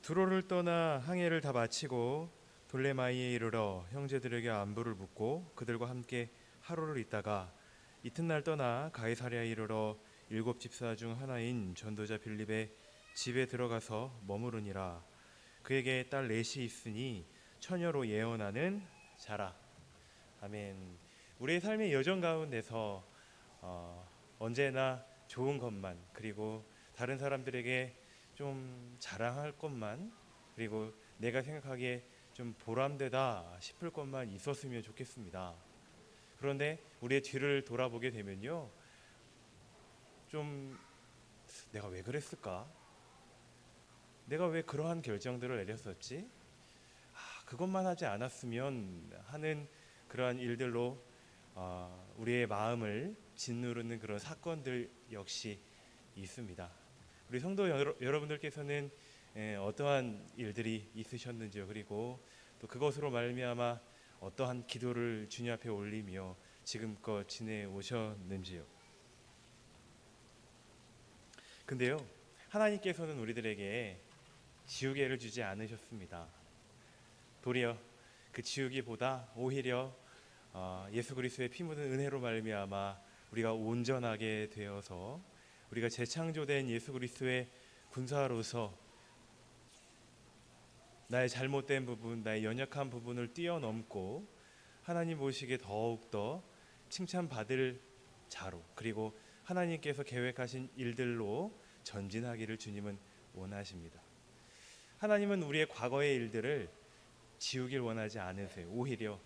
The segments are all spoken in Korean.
두로를 떠나 항해를 다 마치고 돌레마이에 이르러 형제들에게 안부를 묻고 그들과 함께 하루를 있다가 이튿날 떠나 가이사랴에 이르러 일곱 집사 중 하나인 전도자 빌립의 집에 들어가서 머무르니라. 그에게 딸 넷이 있으니 처녀로 예언하는 자라. 아멘. 우리의 삶의 여정 가운데서 언제나 좋은 것만, 그리고 다른 사람들에게 좀 자랑할 것만, 그리고 내가 생각하기에 좀 보람되다 싶을 것만 있었으면 좋겠습니다. 그런데 우리의 뒤를 돌아보게 되면요, 좀 내가 왜 그랬을까? 내가 왜 그러한 결정들을 내렸었지? 그것만 하지 않았으면 하는 그러한 일들로 우리의 마음을 짓누르는 그런 사건들 역시 있습니다. 우리 성도 여러분들께서는 어떠한 일들이 있으셨는지요? 그리고 또 그것으로 말미암아 어떠한 기도를 주님 앞에 올리며 지금껏 지내오셨는지요? 근데요, 하나님께서는 우리들에게 지우개를 주지 않으셨습니다. 도리어 그 지우개보다 오히려 예수 그리스도의 피 묻은 은혜로 말미암아 우리가 온전하게 되어서 우리가 재창조된 예수 그리스도의 군사로서 나의 잘못된 부분, 나의 연약한 부분을 뛰어넘고 하나님 보시기에 더욱더 칭찬받을 자로, 그리고 하나님께서 계획하신 일들로 전진하기를 주님은 원하십니다. 하나님은 우리의 과거의 일들을 지우길 원하지 않으세요. 오히려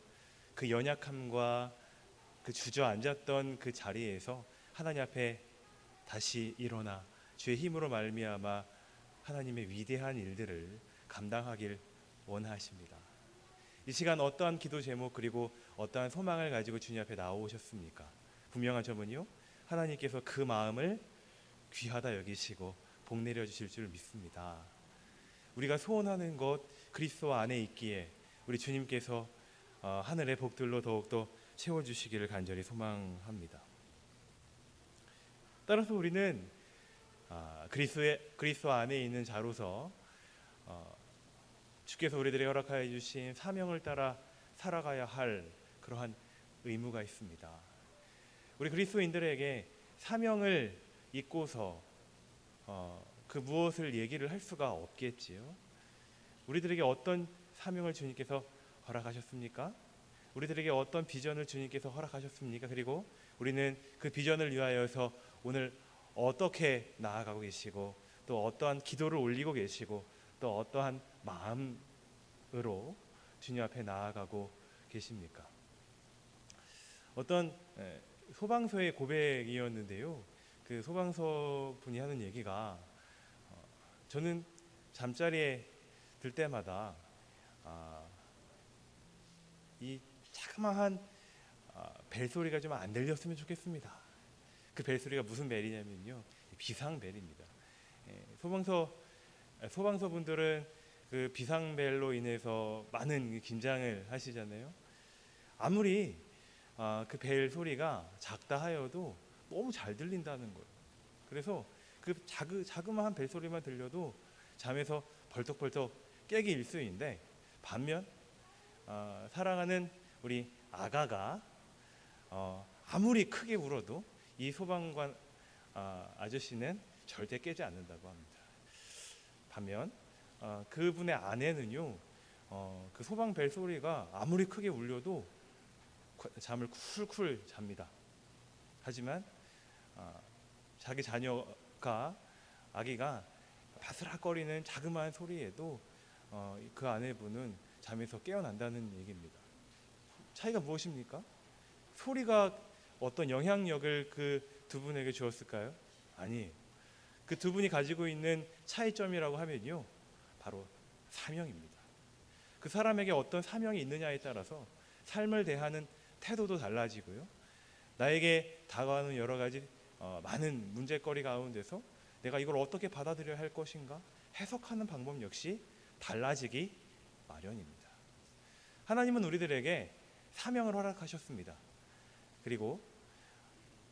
그 연약함과 그 주저앉았던 그 자리에서 하나님 앞에 다시 일어나 주의 힘으로 말미암아 하나님의 위대한 일들을 감당하길 원하십니다. 이 시간 어떠한 기도 제목 그리고 어떠한 소망을 가지고 주님 앞에 나오셨습니까? 분명한 점은요, 하나님께서 그 마음을 귀하다 여기시고 복 내려 주실 줄 믿습니다. 우리가 소원하는 것 그리스도 안에 있기에 우리 주님께서 하늘의 복들로 더욱더 채워주시기를 간절히 소망합니다. 따라서 우리는 그리스도 안에 있는 자로서 주께서 우리들에게 허락하여 주신 사명을 따라 살아가야 할 그러한 의무가 있습니다. 우리 그리스도인들에게 사명을 잊고서 그 무엇을 얘기를 할 수가 없겠지요. 우리들에게 어떤 사명을 주님께서 허락하셨습니까? 우리들에게 어떤 비전을 주님께서 허락하셨습니까? 그리고 우리는 그 비전을 위하여서 오늘 어떻게 나아가고 계시고 또 어떠한 기도를 올리고 계시고 또 어떠한 마음으로 주님 앞에 나아가고 계십니까? 어떤 소방서의 고백이었는데요, 그 소방서 분이 하는 얘기가 저는 잠자리에 들 때마다 이 자그마한 벨소리가 좀 안 들렸으면 좋겠습니다. 그 벨소리가 무슨 벨이냐면요, 비상벨입니다. 소방서 분들은 그 비상벨로 인해서 많은 긴장을 하시잖아요. 아무리 그 벨 소리가 작다 하여도 너무 잘 들린다는 거예요. 그래서 그 자그마한 벨 소리만 들려도 잠에서 벌떡벌떡 깨기 일쑤인데, 반면 사랑하는 우리 아가가 아무리 크게 울어도 이 소방관 아저씨는 절대 깨지 않는다고 합니다. 반면 그분의 아내는요, 그 소방 벨 소리가 아무리 크게 울려도 잠을 쿨쿨 잡니다. 하지만 자기 아기가 바스락거리는 자그마한 소리에도 그 아내분은 잠에서 깨어난다는 얘기입니다. 차이가 무엇입니까? 소리가 어떤 영향력을 그 두 분에게 주었을까요? 아니에요. 그 두 분이 가지고 있는 차이점이라고 하면요, 바로 사명입니다. 그 사람에게 어떤 사명이 있느냐에 따라서 삶을 대하는 태도도 달라지고요, 나에게 다가오는 여러 가지 많은 문제거리 가운데서 내가 이걸 어떻게 받아들여야 할 것인가 해석하는 방법 역시 달라지기 마련입니다. 하나님은 우리들에게 사명을 허락하셨습니다. 그리고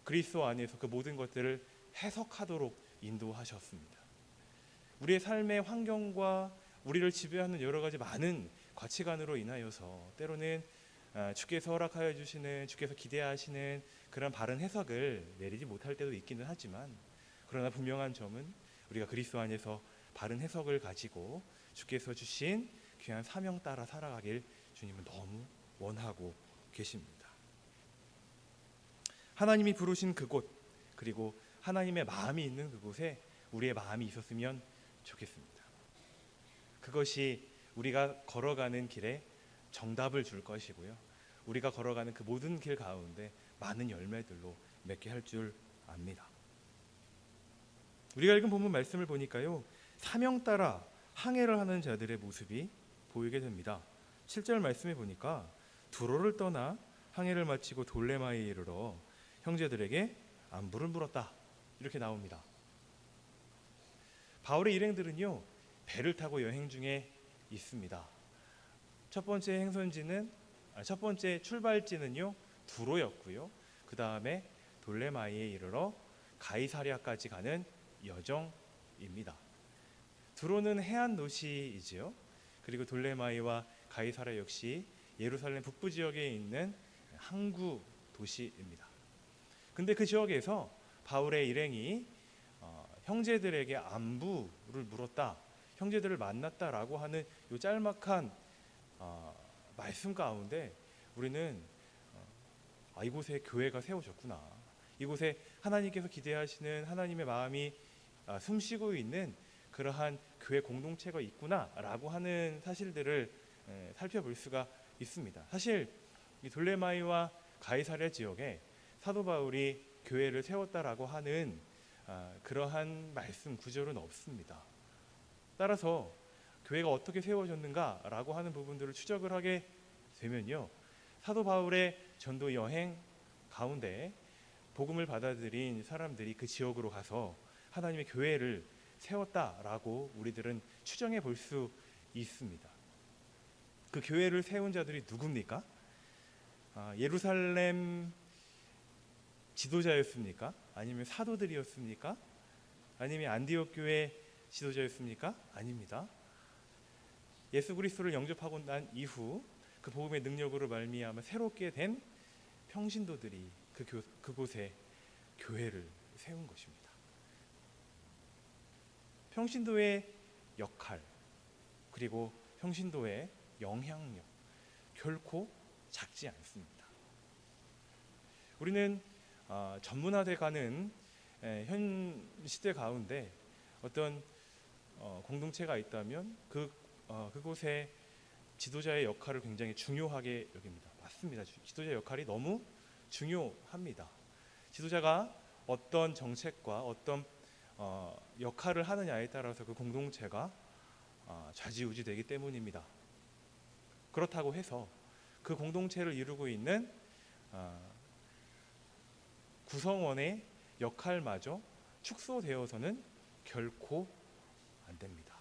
그리스도 안에서 그 모든 것들을 해석하도록 인도하셨습니다. 우리의 삶의 환경과 우리를 지배하는 여러 가지 많은 가치관으로 인하여서 때로는 주께서 허락하여 주시는, 주께서 기대하시는 그런 바른 해석을 내리지 못할 때도 있기는 하지만, 그러나 분명한 점은 우리가 그리스도 안에서 바른 해석을 가지고 주께서 주신 귀한 사명 따라 살아가길 주님은 너무 원하고 계십니다. 하나님이 부르신 그곳, 그리고 하나님의 마음이 있는 그곳에 우리의 마음이 있었으면 좋겠습니다. 그것이 우리가 걸어가는 길에 정답을 줄 것이고요, 우리가 걸어가는 그 모든 길 가운데 많은 열매들로 맺게 할 줄 압니다. 우리가 읽은 본문 말씀을 보니까요, 사명 따라 항해를 하는 자들의 모습이 보이게 됩니다. 7절 말씀에 보니까 두로를 떠나 항해를 마치고 돌레마에 이르러 형제들에게 안부를 물었다, 이렇게 나옵니다. 바울의 일행들은요, 배를 타고 여행 중에 있습니다. 첫 번째 출발지는요 두로였고요, 그 다음에 돌레마이에 이르러 가이사랴까지 가는 여정입니다. 두로는 해안 도시이지요. 그리고 돌레마이와 가이사랴 역시 예루살렘 북부 지역에 있는 항구 도시입니다. 근데 그 지역에서 바울의 일행이 형제들에게 안부를 물었다, 형제들을 만났다라고 하는 이 짤막한 말씀 가운데 우리는 이곳에 교회가 세워졌구나, 이곳에 하나님께서 기대하시는 하나님의 마음이 숨쉬고 있는 그러한 교회 공동체가 있구나라고 하는 사실들을 살펴볼 수가 있습니다. 사실 이 돌레마이와 가이사랴 지역에 사도 바울이 교회를 세웠다라고 하는 그러한 말씀 구절은 없습니다. 따라서 교회가 어떻게 세워졌는가라고 하는 부분들을 추적을 하게 되면요, 사도 바울의 전도 여행 가운데 복음을 받아들인 사람들이 그 지역으로 가서 하나님의 교회를 세웠다라고 우리들은 추정해 볼 수 있습니다. 그 교회를 세운 자들이 누굽니까? 예루살렘 지도자였습니까? 아니면 사도들이었습니까? 아니면 안디옥 교회 지도자였습니까? 아닙니다. 예수 그리스도를 영접하고 난 이후 그 복음의 능력으로 말미암아 새롭게 된 평신도들이 그곳에 교회를 세운 것입니다. 평신도의 역할, 그리고 평신도의 영향력 결코 작지 않습니다. 우리는 전문화돼 가는 현 시대 가운데 어떤 공동체가 있다면 그곳에 지도자의 역할을 굉장히 중요하게 여깁니다. 맞습니다. 지도자의 역할이 너무 중요합니다. 지도자가 어떤 정책과 어떤 역할을 하느냐에 따라서 그 공동체가 좌지우지되기 때문입니다. 그렇다고 해서 그 공동체를 이루고 있는 구성원의 역할마저 축소되어서는 결코 안 됩니다.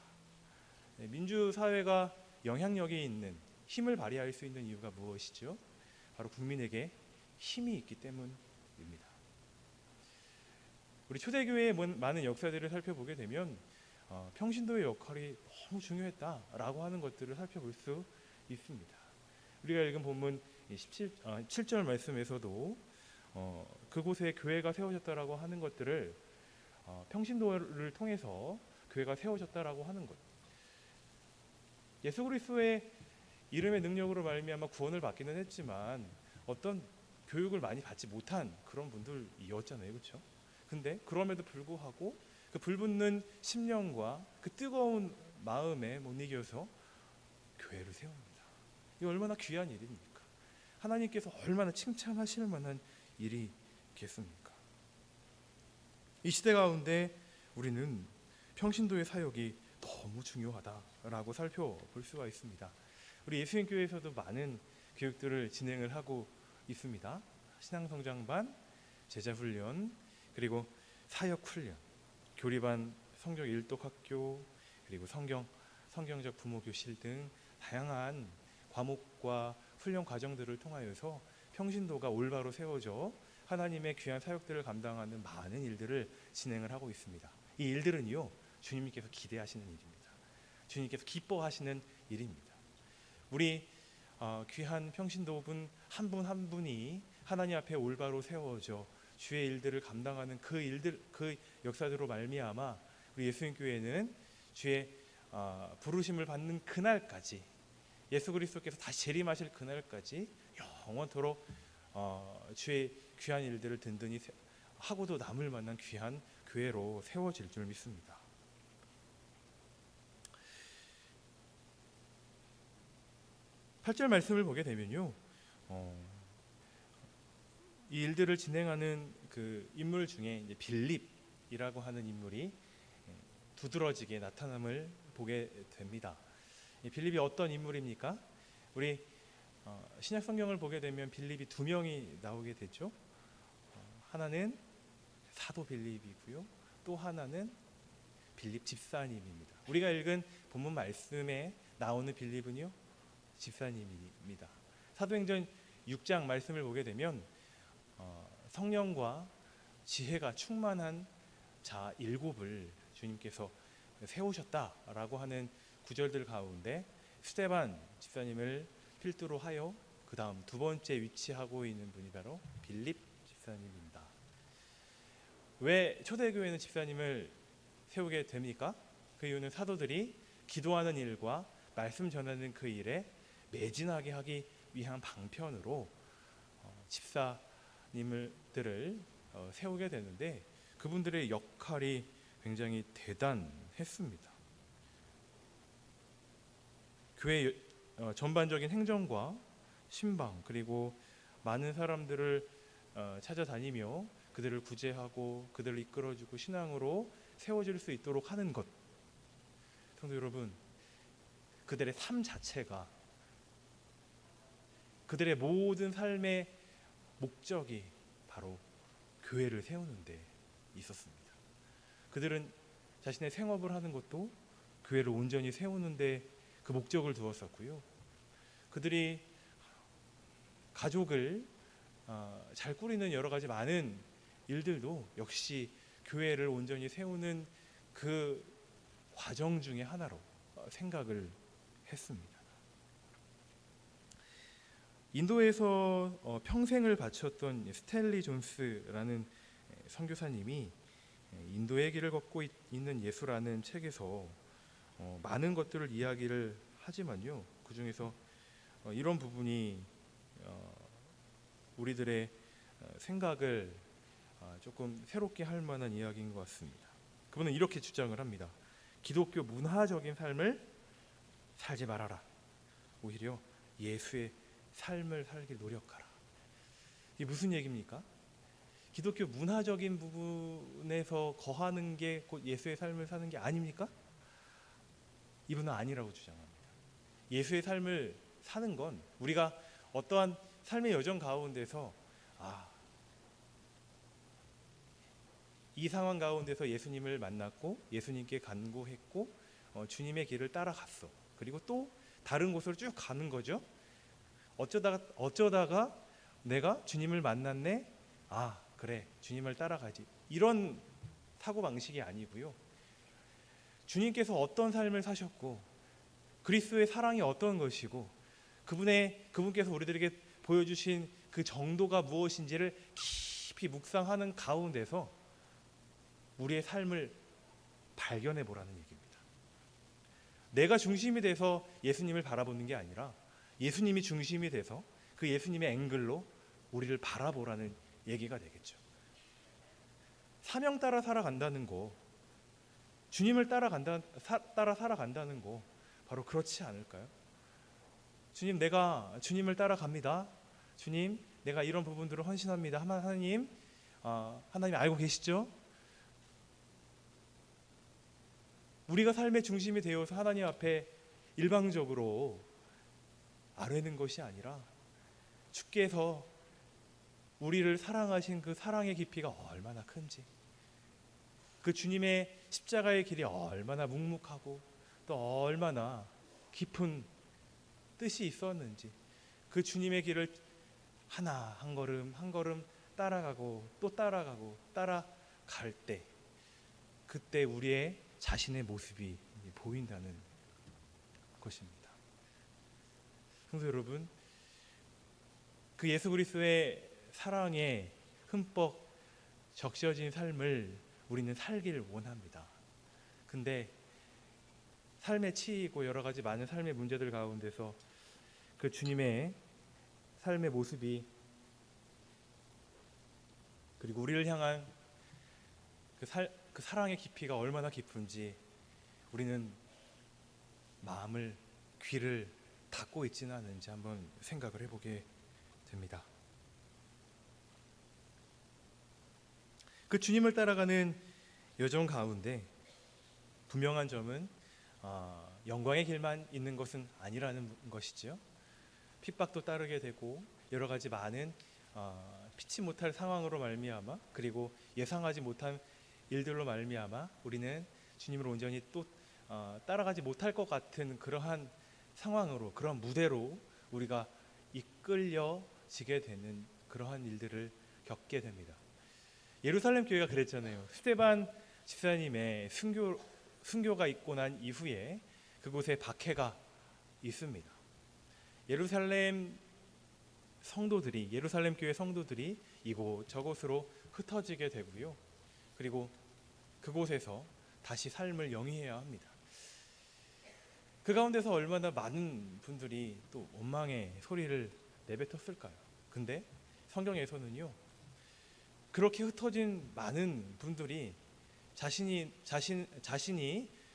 민주사회가 영향력이 있는, 힘을 발휘할 수 있는 이유가 무엇이죠? 바로 국민에게 힘이 있기 때문입니다. 우리 초대교회의 많은 역사들을 살펴보게 되면 평신도의 역할이 너무 중요했다라고 하는 것들을 살펴볼 수 있습니다. 우리가 읽은 본문 7절 말씀에서도 그곳에 교회가 세워졌다라고 하는 것들을 평신도를 통해서 교회가 세워졌다라고 하는 것, 예수 그리스도의 이름의 능력으로 말미암아 구원을 받기는 했지만 어떤 교육을 많이 받지 못한 그런 분들이었잖아요, 그렇죠? 근데 그럼에도 불구하고 그 불붙는 심령과 그 뜨거운 마음에 못 이겨서 교회를 세웁니다. 이게 얼마나 귀한 일입니까? 하나님께서 얼마나 칭찬하실 만한 일이겠습니까? 이 시대 가운데 우리는 평신도의 사역이 너무 중요하다라고 살펴볼 수가 있습니다. 우리 예수님교회에서도 많은 교육들을 진행을 하고 있습니다. 신앙성장반, 제자훈련, 그리고 사역훈련, 교리반, 성경 일독학교, 그리고 성경적 부모교실 등 다양한 과목과 훈련 과정들을 통하여서 평신도가 올바로 세워져 하나님의 귀한 사역들을 감당하는 많은 일들을 진행을 하고 있습니다. 이 일들은요, 주님께서 기대하시는 일입니다. 주님께서 기뻐하시는 일입니다. 우리 귀한 평신도분 한 분 한 분이 하나님 앞에 올바로 세워져 주의 일들을 감당하는 그 역사대로 말미암아 우리 예수님 교회는 주의 부르심을 받는 그날까지, 예수 그리스도께서 다시 재림하실 그날까지 영원토록 주의 귀한 일들을 든든히 하고도 남을 만한 귀한 교회로 세워질 줄 믿습니다. 8절 말씀을 보게 되면요, 이 일들을 진행하는 그 인물 중에 이제 빌립이라고 하는 인물이 두드러지게 나타남을 보게 됩니다. 이 빌립이 어떤 인물입니까? 우리 신약 성경을 보게 되면 빌립이 두 명이 나오게 되죠. 하나는 사도 빌립이고요, 또 하나는 빌립 집사님입니다. 우리가 읽은 본문 말씀에 나오는 빌립은요, 집사님입니다. 사도행전 6장 말씀을 보게 되면 성령과 지혜가 충만한 자 7을 주님께서 세우셨다라고 하는 구절들 가운데 스데반 집사님을 필두로 하여 그 다음 두 번째 위치하고 있는 분이 바로 빌립 집사님입니다. 왜 초대교회는 집사님을 세우게 됩니까? 그 이유는 사도들이 기도하는 일과 말씀 전하는 그 일에 매진하게 하기 위한 방편으로 집사님들을 세우게 되는데, 그분들의 역할이 굉장히 대단했습니다. 교회 전반적인 행정과 신방, 그리고 많은 사람들을 찾아다니며 그들을 구제하고 그들을 이끌어주고 신앙으로 세워질 수 있도록 하는 것, 성도 여러분, 그들의 삶 자체가, 그들의 모든 삶의 목적이 바로 교회를 세우는 데 있었습니다. 그들은 자신의 생업을 하는 것도 교회를 온전히 세우는 데 그 목적을 두었었고요, 그들이 가족을 잘 꾸리는 여러 가지 많은 일들도 역시 교회를 온전히 세우는 그 과정 중에 하나로 생각을 했습니다. 인도에서 평생을 바쳤던 스탠리 존스라는 선교사님이 인도의 길을 걷고 있는 예수라는 책에서 많은 것들을 이야기를 하지만요, 그 중에서 이런 부분이 우리들의 생각을 조금 새롭게 할 만한 이야기인 것 같습니다. 그분은 이렇게 주장을 합니다. 기독교 문화적인 삶을 살지 말아라. 오히려 예수의 삶을 살길 노력하라. 이게 무슨 얘기입니까? 기독교 문화적인 부분에서 거하는 게 곧 예수의 삶을 사는 게 아닙니까? 이분은 아니라고 주장합니다. 예수의 삶을 사는 건 우리가 어떠한 삶의 여정 가운데서 이 상황 가운데서 예수님을 만났고 예수님께 간구했고 주님의 길을 따라갔어. 그리고 또 다른 곳으로 쭉 가는 거죠. 어쩌다가 내가 주님을 만났네. 그래, 주님을 따라가지. 이런 사고방식이 아니고요, 주님께서 어떤 삶을 사셨고 그리스도의 사랑이 어떤 것이고 그분께서 우리들에게 보여주신 그 정도가 무엇인지를 깊이 묵상하는 가운데서 우리의 삶을 발견해 보라는 얘기입니다. 내가 중심이 돼서 예수님을 바라보는 게 아니라 예수님이 중심이 돼서 그 예수님의 앵글로 우리를 바라보라는 얘기가 되겠죠. 사명 따라 살아간다는 거, 주님을 따라 살아간다는 거 바로 그렇지 않을까요? 주님, 내가 주님을 따라갑니다. 주님, 내가 이런 부분들을 헌신합니다. 하나님 알고 계시죠? 우리가 삶의 중심이 되어서 하나님 앞에 일방적으로 아뢰는 것이 아니라 주께서 우리를 사랑하신 그 사랑의 깊이가 얼마나 큰지, 그 주님의 십자가의 길이 얼마나 묵묵하고 또 얼마나 깊은 뜻이 있었는지, 그 주님의 길을 한 걸음 한 걸음 따라가고 또 따라갈 때, 그때 우리의 자신의 모습이 보인다는 것입니다. 성도 여러분, 그 예수 그리스도의 사랑에 흠뻑 적셔진 삶을 우리는 살길 원합니다. 근데 삶에 치이고 여러 가지 많은 삶의 문제들 가운데서 그 주님의 삶의 모습이, 그리고 우리를 향한 그 사랑의 깊이가 얼마나 깊은지 우리는 마음을, 귀를 닫고 있지는 않은지 한번 생각을 해보게 됩니다. 그 주님을 따라가는 여정 가운데 분명한 점은 영광의 길만 있는 것은 아니라는 것이지요. 핍박도 따르게 되고 여러 가지 많은 피치 못할 상황으로 말미암아, 그리고 예상하지 못한 일들로 말미암아 우리는 주님을 온전히 또 따라가지 못할 것 같은 그러한 상황으로, 그러한 무대로 우리가 이끌려지게 되는 그러한 일들을 겪게 됩니다. 예루살렘 교회가 그랬잖아요. 스데반 집사님의 순교가 있고 난 이후에 그곳에 박해가 있습니다. 예루살렘 교회 성도들이 이곳저곳으로 흩어지게 되고요. 그리고 그곳에서 다시 삶을 영위해야 합니다. 그 가운데서 얼마나 많은 분들이 또 원망의 소리를 내뱉었을까요? 근데 성경에서는요, 그렇게 흩어진 많은 분들이 자신이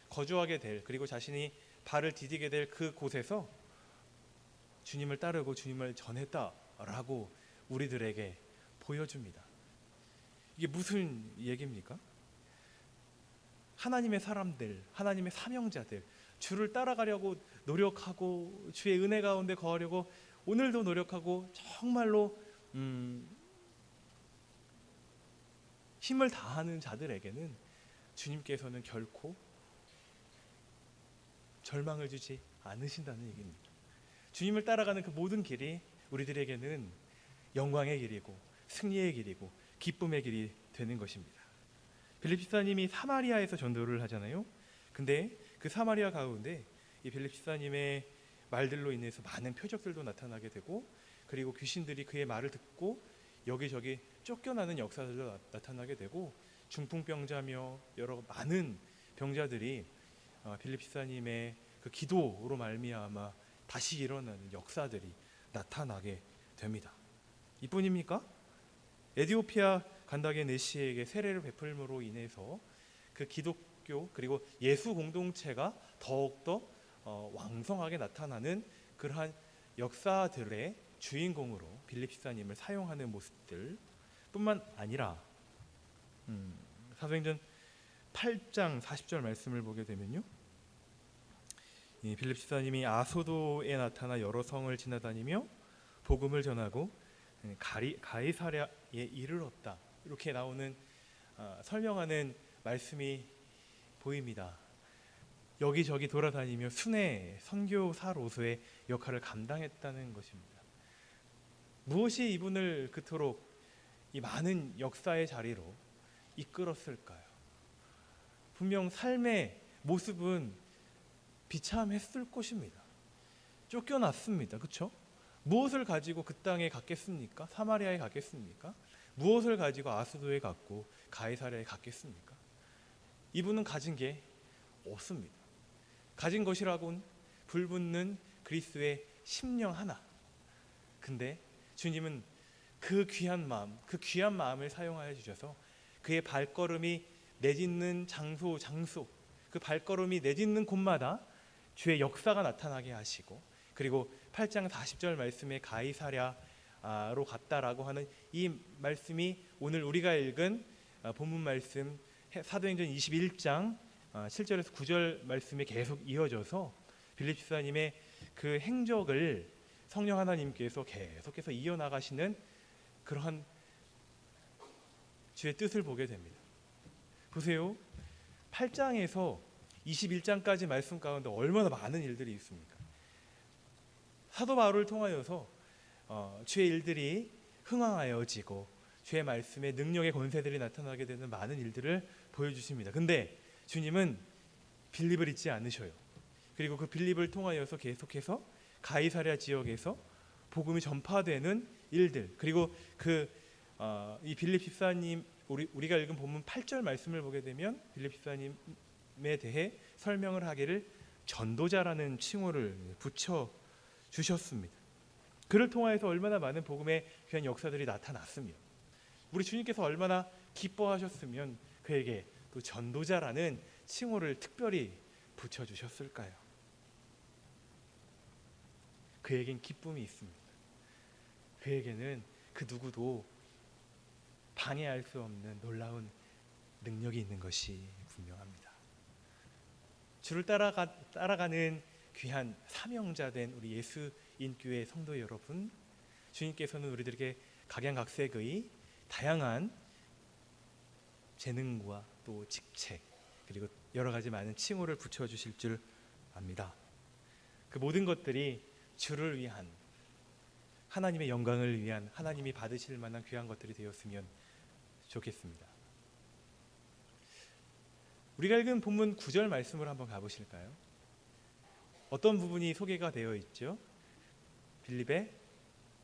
거주하게 될, 그리고 자신이 발을 디디게 될 그곳에서 주님을 따르고 주님을 전했다라고 우리들에게 보여줍니다. 이게 무슨 얘기입니까? 하나님의 사람들, 하나님의 사명자들, 주를 따라가려고 노력하고 주의 은혜 가운데 거하려고 오늘도 노력하고 정말로 힘을 다하는 자들에게는 주님께서는 결코 절망을 주지 않으신다는 얘기입니다. 주님을 따라가는 그 모든 길이 우리들에게는 영광의 길이고 승리의 길이고 기쁨의 길이 되는 것입니다. 빌립 집사님이 사마리아에서 전도를 하잖아요. 근데 그 사마리아 가운데 이 빌립 집사님의 말들로 인해서 많은 표적들도 나타나게 되고, 그리고 귀신들이 그의 말을 듣고 여기저기 쫓겨나는 역사들도 나타나게 되고, 중풍병자며 여러 많은 병자들이 빌립 집사님의 그 기도로 말미암아 다시 일어나는 역사들이 나타나게 됩니다. 이뿐입니까? 에티오피아 간다게 네시에게 세례를 베풀므로 인해서 그 기독교 그리고 예수 공동체가 더욱더 왕성하게 나타나는 그러한 역사들의 주인공으로 빌립 집사님을 사용하는 모습들 뿐만 아니라 사도행전 8장 40절 말씀을 보게 되면요, 이 빌립 집사님이 아소도에 나타나 여러 성을 지나다니며 복음을 전하고 가이사랴에 이르렀다, 이렇게 나오는 설명하는 말씀이 보입니다. 여기저기 돌아다니며 순회 선교사로서의 역할을 감당했다는 것입니다. 무엇이 이분을 그토록 이 많은 역사의 자리로 이끌었을까요? 분명 삶의 모습은 비참했을 것입니다. 쫓겨났습니다. 그렇죠? 무엇을 가지고 그 땅에 갔겠습니까? 사마리아에 갔겠습니까? 무엇을 가지고 아수도에 갔고 가이사랴에 갔겠습니까? 이분은 가진 게 없습니다. 가진 것이라곤 불붙는 그리스도의 심령 하나. 근데 주님은 그 귀한 마음을 사용하여 주셔서 그의 발걸음이 내딛는 장소, 그 발걸음이 내딛는 곳마다 주의 역사가 나타나게 하시고, 그리고 8장 40절 말씀에 가이사랴로 갔다라고 하는 이 말씀이 오늘 우리가 읽은 본문 말씀 사도행전 21장 7절에서 9절 말씀에 계속 이어져서 빌립 집사님의 그 행적을 성령 하나님께서 계속해서 이어나가시는 그러한 주의 뜻을 보게 됩니다. 보세요. 8장에서 21장까지 말씀 가운데 얼마나 많은 일들이 있습니까? 사도 바울을 통하여서 주의 일들이 흥황하여지고 주의 말씀의 능력의 권세들이 나타나게 되는 많은 일들을 보여주십니다. 근데 주님은 빌립을 잊지 않으셔요. 그리고 그 빌립을 통하여서 계속해서 가이사랴 지역에서 복음이 전파되는 일들, 그리고 이 빌립 집사님, 우리가 읽은 본문 8절 말씀을 보게 되면 빌립 집사님에 대해 설명을 하기를 전도자라는 칭호를 붙여 주셨습니다. 그를 통하여서 얼마나 많은 복음의 귀한 역사들이 나타났으며 우리 주님께서 얼마나 기뻐하셨으면 그에게 또 전도자라는 칭호를 특별히 붙여주셨을까요? 그에겐 기쁨이 있습니다. 그에게는 그 누구도 방해할 수 없는 놀라운 능력이 있는 것이 분명합니다. 주를 따라가는 귀한 사명자된 우리 예수인교회 성도 여러분, 주님께서는 우리들에게 각양각색의 다양한 재능과 또 직책, 그리고 여러 가지 많은 칭호를 붙여주실 줄 압니다. 그 모든 것들이 주를 위한, 하나님의 영광을 위한, 하나님이 받으실 만한 귀한 것들이 되었으면 좋겠습니다. 우리가 읽은 본문 9절 말씀으로 한번 가보실까요? 어떤 부분이 소개가 되어 있죠? 빌립의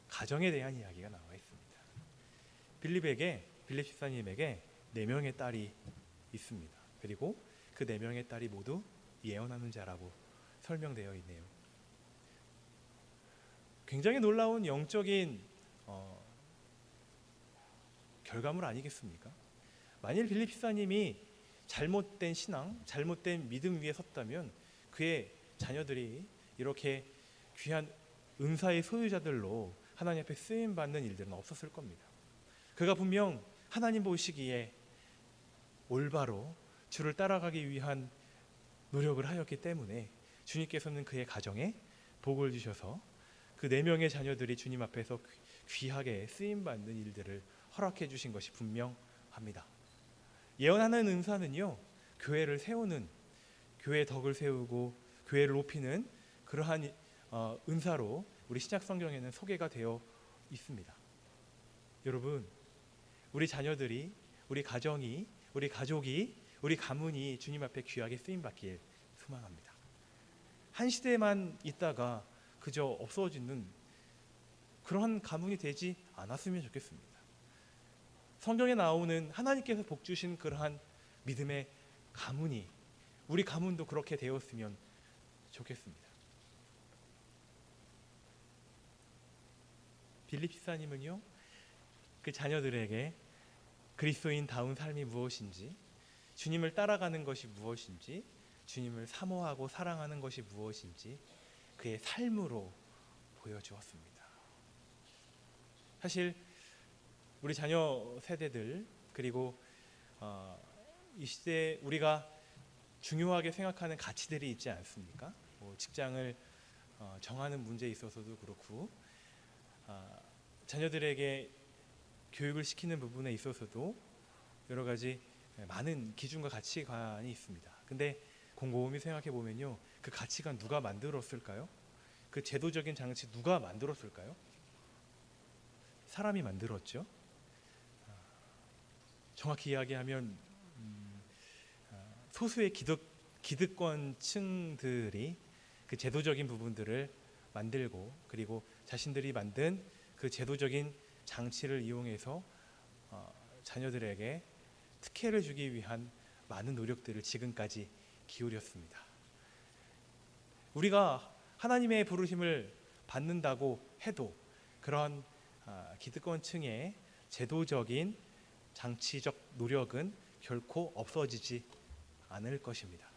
가정에 대한 이야기가 나와 있습니다. 빌립 집사님에게 4명의 딸이 있습니다. 그리고 그 4명의 딸이 모두 예언하는 자라고 설명되어 있네요. 굉장히 놀라운 영적인 결과물 아니겠습니까? 만일 빌립 집사님이 잘못된 신앙, 잘못된 믿음 위에 섰다면 그의 자녀들이 이렇게 귀한 은사의 소유자들로 하나님 앞에 쓰임받는 일들은 없었을 겁니다. 그가 분명 하나님 보시기에 올바로 주를 따라가기 위한 노력을 하였기 때문에 주님께서는 그의 가정에 복을 주셔서 그 4명의 자녀들이 주님 앞에서 귀하게 쓰임받는 일들을 허락해 주신 것이 분명합니다. 예언하는 은사는요, 교회를 세우는, 교회의 덕을 세우고 교회를 높이는 그러한 은사로 우리 신약 성경에는 소개가 되어 있습니다. 여러분, 우리 자녀들이, 우리 가정이, 우리 가족이, 우리 가문이 주님 앞에 귀하게 쓰임받길 소망합니다. 한 시대만 있다가 그저 없어지는 그러한 가문이 되지 않았으면 좋겠습니다. 성경에 나오는 하나님께서 복 주신 그러한 믿음의 가문이, 우리 가문도 그렇게 되었으면 좋겠습니다. 빌립 집사님은요, 그 자녀들에게 그리스도인다운 삶이 무엇인지, 주님을 따라가는 것이 무엇인지, 주님을 사모하고 사랑하는 것이 무엇인지 그의 삶으로 보여주었습니다. 사실 우리 자녀 세대들, 그리고 이 시대에 우리가 중요하게 생각하는 가치들이 있지 않습니까? 직장을 정하는 문제에 있어서도 그렇고, 자녀들에게 교육을 시키는 부분에 있어서도 여러 가지 많은 기준과 가치관이 있습니다. 근데 곰곰이 생각해 보면요, 그 가치관 누가 만들었을까요? 그 제도적인 장치 누가 만들었을까요? 사람이 만들었죠. 정확히 이야기하면 소수의 기득권층들이 그 제도적인 부분들을 만들고, 그리고 자신들이 만든 그 제도적인 장치를 이용해서 자녀들에게 특혜를 주기 위한 많은 노력들을 지금까지 기울였습니다. 우리가 하나님의 부르심을 받는다고 해도 그런 기득권층의 제도적인 장치적 노력은 결코 없어지지 않을 것입니다.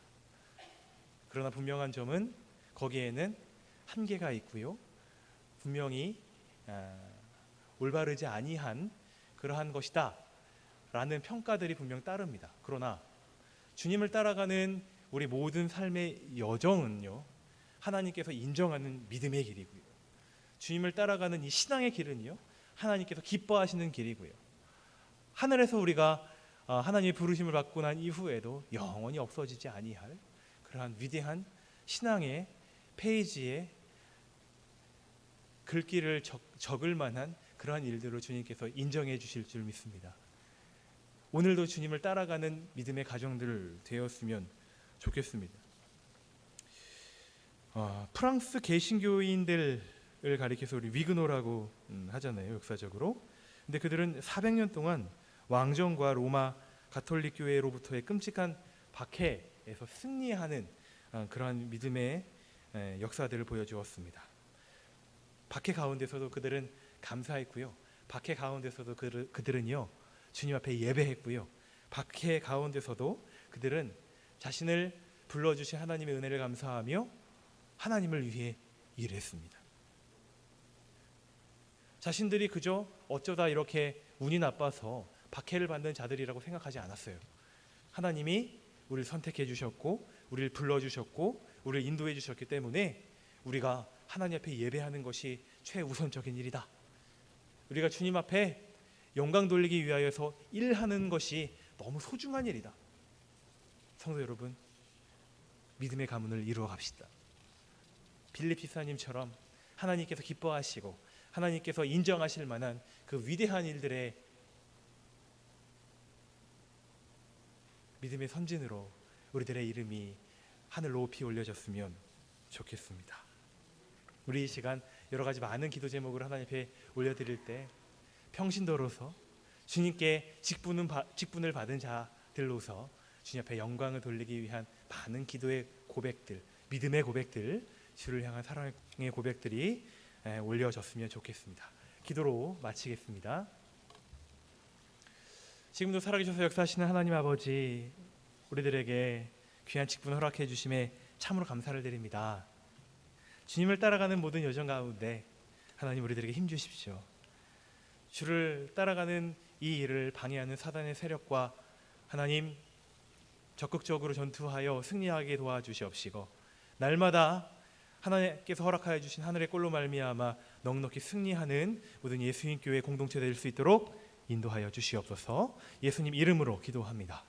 그러나 분명한 점은 거기에는 한계가 있고요, 분명히 올바르지 아니한 그러한 것이다 라는 평가들이 분명 따릅니다. 그러나 주님을 따라가는 우리 모든 삶의 여정은요, 하나님께서 인정하는 믿음의 길이고요, 주님을 따라가는 이 신앙의 길은요, 하나님께서 기뻐하시는 길이고요, 하늘에서 우리가 하나님의 부르심을 받고 난 이후에도 영원히 없어지지 아니할 그러한 위대한 신앙의 페이지에 글귀를 적을 만한 그러한 일들을 주님께서 인정해 주실 줄 믿습니다. 오늘도 주님을 따라가는 믿음의 가정들 되었으면 좋겠습니다. 프랑스 개신교인들을 가리켜서 우리 위그노라고 하잖아요, 역사적으로. 근데 그들은 400년 동안 왕정과 로마 가톨릭 교회로부터의 끔찍한 박해에서 승리하는 그러한 믿음의 역사들을 보여주었습니다. 박해 가운데서도 그들은 감사했고요. 박해 가운데서도 그들은요 주님 앞에 예배했고요. 박해 가운데서도 그들은 자신을 불러주신 하나님의 은혜를 감사하며 하나님을 위해 일했습니다. 자신들이 그저 어쩌다 이렇게 운이 나빠서 박해를 받는 자들이라고 생각하지 않았어요. 하나님이 우리를 선택해 주셨고 우리를 불러주셨고 우리를 인도해 주셨기 때문에 우리가 하나님 앞에 예배하는 것이 최우선적인 일이다. 우리가 주님 앞에 영광 돌리기 위하여서 일하는 것이 너무 소중한 일이다. 성도 여러분, 믿음의 가문을 이루어 갑시다. 빌립 집사님처럼 하나님께서 기뻐하시고 하나님께서 인정하실 만한 그 위대한 일들의 믿음의 선진으로 우리들의 이름이 하늘 높이 올려졌으면 좋겠습니다. 우리 이 시간 여러 가지 많은 기도 제목을 하나님 앞에 올려드릴 때 평신도로서 주님께 직분을 받은 자들로서 주님 앞에 영광을 돌리기 위한 많은 기도의 고백들, 믿음의 고백들, 주를 향한 사랑의 고백들이 올려졌으면 좋겠습니다. 기도로 마치겠습니다. 지금도 살아계셔서 역사하시는 하나님 아버지, 우리들에게 귀한 직분 허락해 주심에 참으로 감사를 드립니다. 주님을 따라가는 모든 여정 가운데 하나님 우리들에게 힘 주십시오. 주를 따라가는 이 일을 방해하는 사단의 세력과 하나님 적극적으로 전투하여 승리하게 도와주시옵시고 날마다 하나님께서 허락하여 주신 하늘의 꼴로 말미암아 넉넉히 승리하는 모든 예수님 교회 공동체 될 수 있도록 인도하여 주시옵소서. 예수님 이름으로 기도합니다.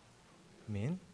아멘.